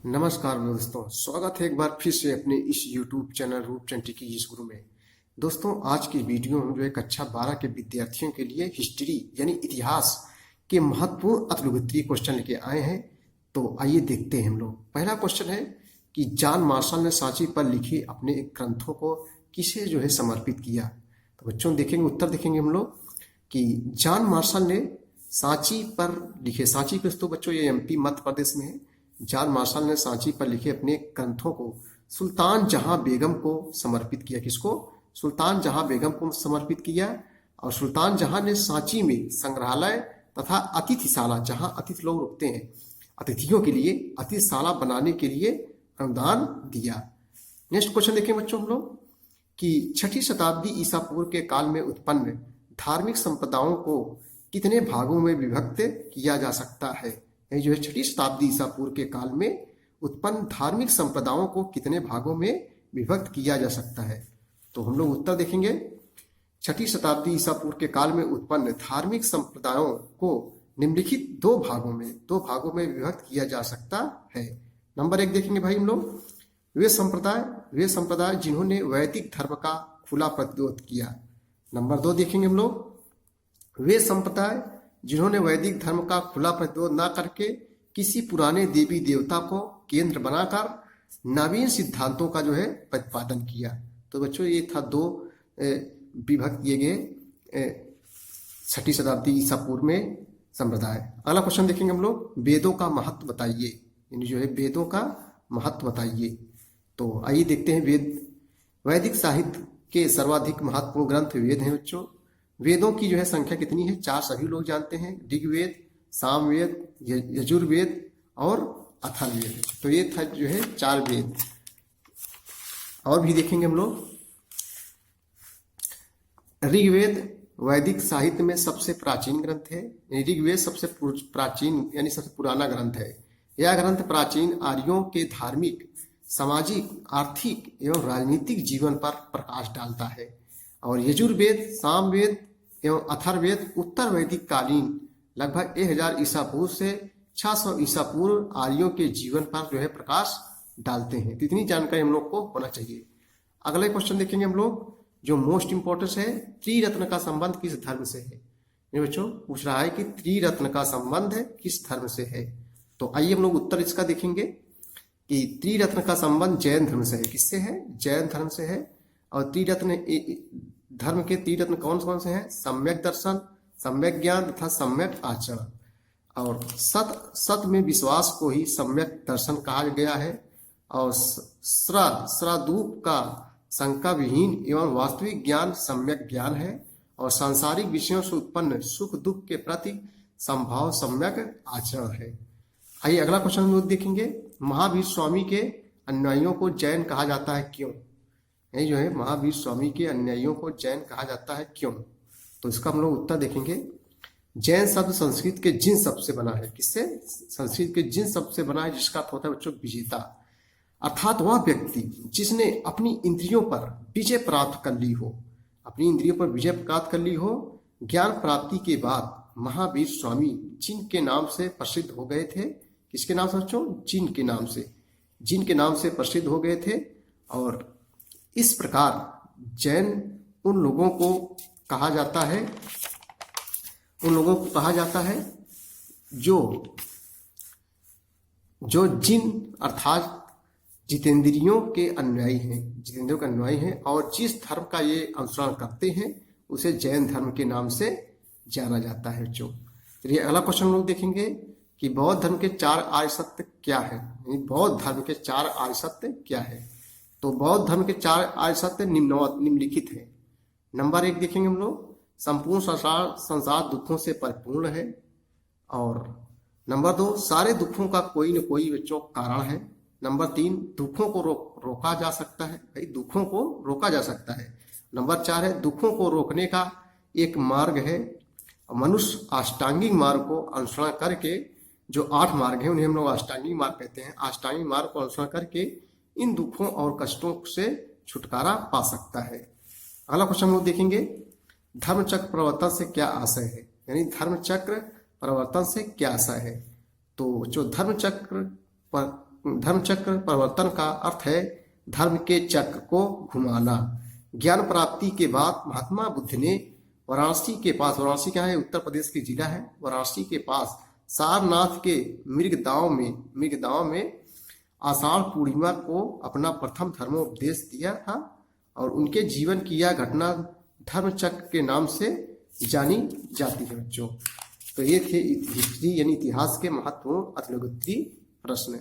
नमस्कार दोस्तों, स्वागत है एक बार फिर से अपने इस YouTube चैनल रूपचंद की इस गुरु में। दोस्तों, आज की वीडियो हम जो है कक्षा 12 के विद्यार्थियों के लिए हिस्ट्री यानी इतिहास के महत्वपूर्ण अतिलुगुत्री क्वेश्चन लेके आए हैं। तो आइए देखते हैं हम लोग। पहला क्वेश्चन है कि जॉन मार्शल ने सांची पर लिखे अपने ग्रंथों को किसे जो है समर्पित किया। तो बच्चों देखेंगे, उत्तर देखेंगे हम लोग कि जॉन मार्शल ने सांची पर लिखे, सांची किस तो बच्चों ये MP मध्य प्रदेश में है। जॉन मार्शल ने सांची पर लिखे अपने ग्रंथों को सुल्तान जहां बेगम को समर्पित किया। किसको? सुल्तान जहां बेगम को समर्पित किया। और सुल्तान जहां ने सांची में संग्रहालय तथा अतिथिशाला, जहां अतिथि लोग रुकते हैं, अतिथियों के लिए अतिथिशाला बनाने के लिए अनुदान दिया। नेक्स्ट क्वेश्चन देखें बच्चों हम लोग कि 6ठी शताब्दी ईसा पूर्व के काल में उत्पन्न धार्मिक संप्रदायों को कितने भागों में विभक्त किया जा सकता है। यही जो है 6ठी शताब्दी ईसा पूर्व के काल में उत्पन्न धार्मिक संप्रदायों को कितने भागों में विभक्त किया जा सकता है। तो हम लोग उत्तर देखेंगे, 6ठी शताब्दी ईसा पूर्व के काल में उत्पन्न धार्मिक संप्रदायों को निम्नलिखित दो भागों में विभक्त किया जा सकता है। नंबर 1 देखेंगे भाई हम लोग, वे संप्रदाय जिन्होंने वैदिक धर्म का खुला प्रतिरोध किया। नंबर 2 देखेंगे हम लोग, वे संप्रदाय जिन्होंने वैदिक धर्म का खुला प्रतिरोध न करके किसी पुराने देवी देवता को केंद्र बनाकर नवीन सिद्धांतों का जो है प्रतिपादन किया। तो बच्चों ये था दो विभक्त किए गए 6ठी शताब्दी ईसा पूर्व में संप्रदाय। अगला क्वेश्चन देखेंगे हम लोग, वेदों का महत्व बताइए। यानी जो है वेदों का महत्व बताइए। तो आइए देखते हैं, वैदिक साहित्य के सर्वाधिक महत्वपूर्ण ग्रंथ वेद हैं बच्चों। वेदों की जो है संख्या कितनी है? 4 सभी लोग जानते हैं, ऋग्वेद, सामवेद, यजुर्वेद और अथर्ववेद। तो ये था जो है 4 वेद। और भी देखेंगे हम लोग, ऋग्वेद वैदिक साहित्य में सबसे प्राचीन ग्रंथ है। ऋग्वेद सबसे प्राचीन यानी सबसे पुराना ग्रंथ है। यह ग्रंथ प्राचीन आर्यों के धार्मिक, सामाजिक, आर्थिक एवं राजनीतिक जीवन पर प्रकाश डालता है। और यजुर्वेद, सामवेद एवं अथर्ववेद उत्तर वैदिक कालीन लगभग 1000 ईसा पूर्व से 600 ईसा पूर्व आर्यों के जीवन पर जो है प्रकाश डालते हैं। तो इतनी जानकारी हम लोग को होना चाहिए। अगला क्वेश्चन देखेंगे हम लोग, जो मोस्ट इंपॉर्टेंट है, त्रिरत्न का संबंध किस धर्म से है। ये बच्चों पूछ रहा है कि त्रिरत्न का संबंध किस धर्म से है। तो आइए हम लोग उत्तर इसका देखेंगे कि त्रिरत्न का संबंध जैन धर्म से है। किससे है? जैन धर्म से है। और त्रिरत्न धर्म के त्रिरत्न कौन कौन से हैं? सम्यक दर्शन, सम्यक ज्ञान तथा सम्यक आचरण। और सत में विश्वास को ही सम्यक दर्शन कहा गया है। और श्रादूप का शंका विहीन एवं वास्तविक ज्ञान सम्यक ज्ञान है। और सांसारिक विषयों से उत्पन्न सुख दुख के प्रति संभाव सम्यक आचरण है। आइए अगला क्वेश्चन हम लोग देखेंगे, महावीर स्वामी के अनुयायियों को जैन कहा जाता है क्यों। यही जो है महावीर स्वामी के अनुयायियों को जैन कहा जाता है क्यों। तो इसका हम लोग उत्तर देखेंगे, जैन शब्द संस्कृत के जिन शब्द से बना है। किससे? संस्कृत के जिन शब्द से बना है, जिसका अर्थ होता है बच्चों विजेता। अर्थात वह व्यक्ति जिसने अपनी इंद्रियों पर विजय प्राप्त कर ली हो, अपनी इंद्रियों पर विजय प्राप्त कर ली हो। ज्ञान प्राप्ति के बाद महावीर स्वामी जिन के नाम से प्रसिद्ध हो गए थे। किसके नाम से बच्चों? जिन के नाम से, जिन के नाम से प्रसिद्ध हो गए थे। और इस प्रकार जैन उन लोगों को कहा जाता है, जो जिन अर्थात जितेंद्रियों के अनुयायी हैं और जिस धर्म का ये अनुसरण करते हैं उसे जैन धर्म के नाम से जाना जाता है बच्चों। चलिए अगला क्वेश्चन हम लोग देखेंगे कि बौद्ध धर्म के 4 आर्य सत्य क्या है। बौद्ध धर्म के 4 आर्य सत्य क्या है। तो बौद्ध धर्म के 4 आर्य सत्य निम्नलिखित है। नंबर 1 देखेंगे हम लोग, संपूर्ण संसार दुखों से परिपूर्ण है। और नंबर 2, सारे दुखों का कोई न कोई बच्चों कारण है। नंबर 3, दुखों को रोका जा सकता है। भाई दुखों को रोका जा सकता है। नंबर 4 है, दुखों को रोकने का एक मार्ग है। मनुष्य अष्टांगिक मार्ग को अनुसरण करके, जो 8 मार्ग है उन्हें हम लोग अष्टांगिक मार्ग कहते हैं, अष्टांगिक मार्ग को अनुसरण करके इन दुखों और कष्टों से छुटकारा पा सकता है। अगला क्वेश्चन हम लोग देखेंगे, धर्मचक्र प्रवर्तन से क्या आशय है। यानी धर्मचक्र परिवर्तन से क्या आशय है। तो जो धर्म चक्र धर्मचक्र परिवर्तन का अर्थ है धर्म के चक्र को घुमाना। ज्ञान प्राप्ति के बाद महात्मा बुद्ध ने वाराणसी के पास, वाराणसी क्या है, उत्तर प्रदेश की जिला है, वाराणसी के पास सारनाथ के मृगदांव में आषाढ़ पूर्णिमा को अपना प्रथम धर्मोपदेश दिया था और उनके जीवन की यह घटना धर्मचक्र के नाम से जानी जाती है बच्चों। तो ये थे हिस्ट्री यानी इतिहास के महत्वपूर्ण अतिलौकिक प्रश्न।